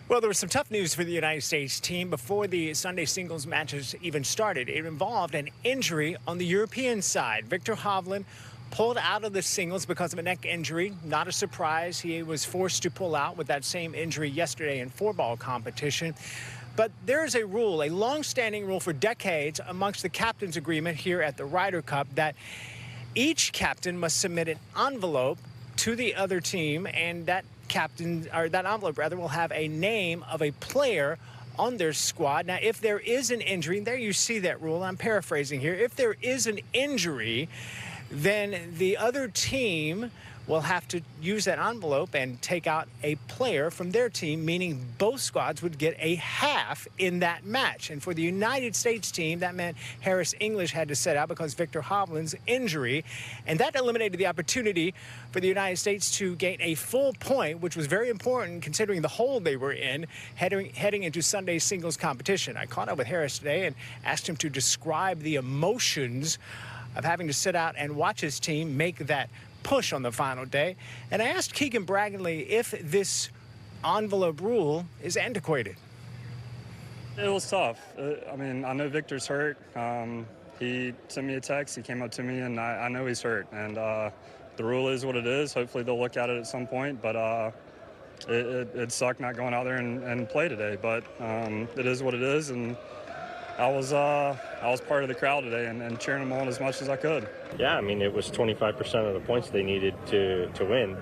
Well, there was some tough news for the United States team before the Sunday singles matches even started. It involved an injury on the European side. Viktor Hovland pulled out of the singles because of a neck injury. Not a surprise. He was forced to pull out with that same injury yesterday in four-ball competition. But there is a rule, a long-standing rule for decades amongst the captain's agreement here at the Ryder Cup that each captain must submit an envelope to the other team, and that envelope will have a name of a player on their squad. Now, if there is an injury, there you see that rule, I'm paraphrasing here. If there is an injury, then the other team will have to use that envelope and take out a player from their team, meaning both squads would get a half in that match. And for the United States team, that meant Harris English had to sit out because Viktor Hovland's injury, and that eliminated the opportunity for the United States to gain a full point, which was very important considering the hole they were in heading into Sunday's singles competition. I caught up with Harris today and asked him to describe the emotions of having to sit out and watch his team make that push on the final day. And I asked Keegan Bradley if this envelope rule is antiquated. It was tough. I mean, I know Victor's hurt. He sent me a text. He came up to me, and I know he's hurt. And the rule is what it is. Hopefully they'll look at it at some point. But it sucked not going out there and play today. But it is what it is. And I was part of the crowd today and cheering them on as much as I could. Yeah, I mean, it was 25% of the points they needed to win,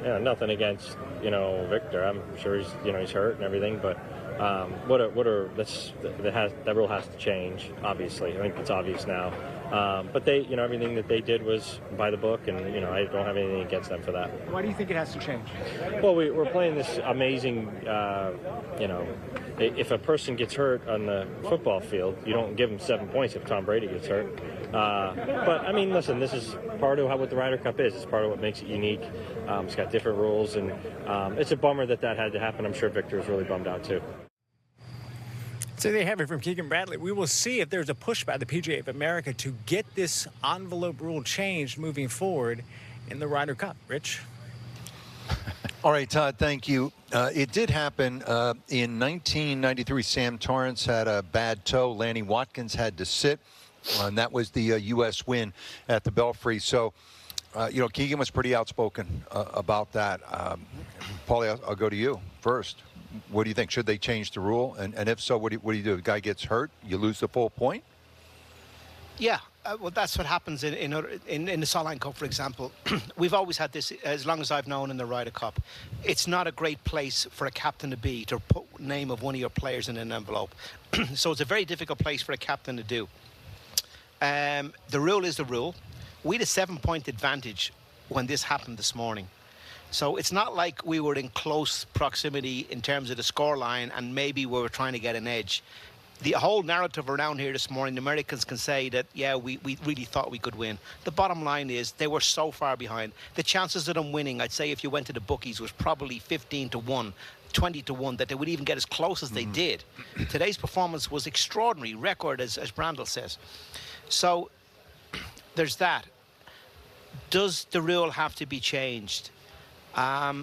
and nothing against Victor. I'm sure he's hurt and everything, but that rule has to change. Obviously, I think it's obvious now. But they, everything that they did was by the book, and I don't have anything against them for that. Why do you think it has to change? Well, we're playing this amazing, if a person gets hurt on the football field, you don't give them 7 points if Tom Brady gets hurt. But I mean, listen, this is part of what the Ryder Cup is. It's part of what makes it unique. It's got different rules, and it's a bummer that had to happen. I'm sure Victor was really bummed out too. So they have it from Keegan Bradley. We will see if there's a push by the PGA of America to get this envelope rule changed moving forward in the Ryder Cup. Rich? All right, Todd, thank you. It did happen in 1993. Sam Torrance had a bad toe. Lanny Watkins had to sit, and that was the U.S. win at the Belfry. So, Keegan was pretty outspoken about that. Paulie, I'll go to you first. What do you think? Should they change the rule? And if so, what do you do? The guy gets hurt, you lose the full point? Yeah, well, that's what happens in the Solheim Cup, for example. We've always had this, as long as I've known, in the Ryder Cup. It's not a great place for a captain to be, to put the name of one of your players in an envelope. So it's a very difficult place for a captain to do. The rule is the rule. We had a 7-point advantage when this happened this morning. So it's not like we were in close proximity in terms of the scoreline and maybe we were trying to get an edge. The whole narrative around here this morning, the Americans can say that, yeah, we really thought we could win. The bottom line is they were so far behind. The chances of them winning, I'd say if you went to the bookies, was probably 15-1, 20-1, that they would even get as close as they did. Today's performance was extraordinary, record, as Brandel says. So there's that. Does the rule have to be changed? I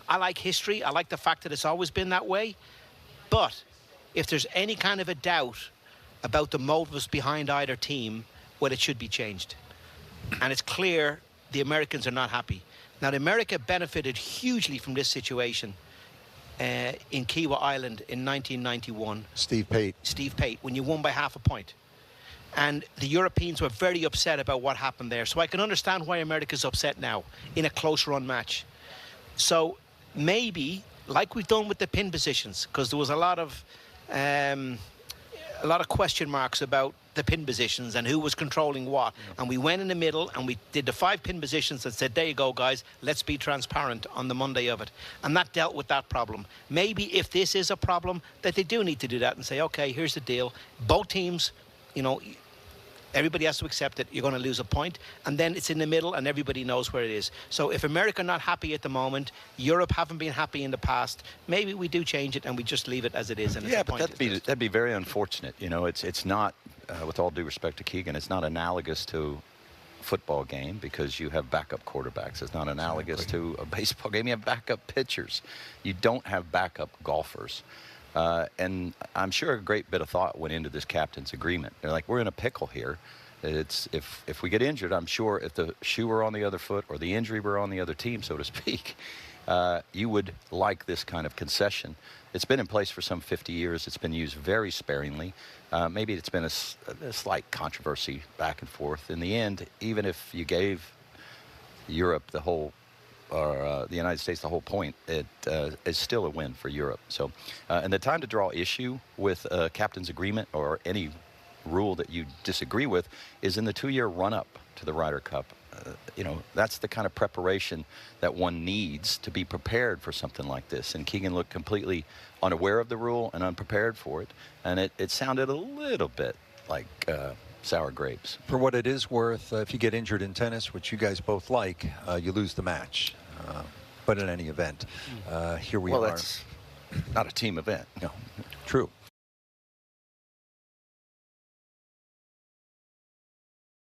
like history. I like the fact that it's always been that way. But if there's any kind of a doubt about the motives behind either team, well, it should be changed. And it's clear the Americans are not happy. Now, America benefited hugely from this situation in Kiwa Island in 1991. Steve Pate, when you won by half a point. And the Europeans were very upset about what happened there. So I can understand why America's upset now in a close-run match. So maybe, like we've done with the pin positions, because there was a lot of question marks about the pin positions and who was controlling what. And we went in the middle and we did the 5 pin positions and said, there you go, guys, let's be transparent on the Monday of it. And that dealt with that problem. Maybe if this is a problem, that they do need to do that and say, okay, here's the deal. Both teams, everybody has to accept it. You're going to lose a point, and then it's in the middle, and everybody knows where it is. So if America not happy at the moment, Europe haven't been happy in the past, maybe we do change it and we just leave it as it is. And yeah, but that'd be very unfortunate. It's not, with all due respect to Keegan, it's not analogous to football game because you have backup quarterbacks. It's not analogous to a baseball game. You have backup pitchers. You don't have backup golfers. And I'm sure a great bit of thought went into this captain's agreement. They're like, we're in a pickle here. It's if we get injured, I'm sure if the shoe were on the other foot or the injury were on the other team, so to speak, you would like this kind of concession. It's been in place for some 50 years. It's been used very sparingly. Maybe it's been a slight controversy back and forth. In the end, even if you gave Europe the whole, or the United States the whole point, it is still a win for Europe. So, and the time to draw issue with a captain's agreement or any rule that you disagree with is in the 2-year run-up to the Ryder Cup. You know, that's the kind of preparation that one needs to be prepared for something like this. And Keegan looked completely unaware of the rule and unprepared for it. And it sounded a little bit like sour grapes. For what it is worth, if you get injured in tennis, which you guys both like, you lose the match. But in any event, here we are. Well, that's not a team event. No, true.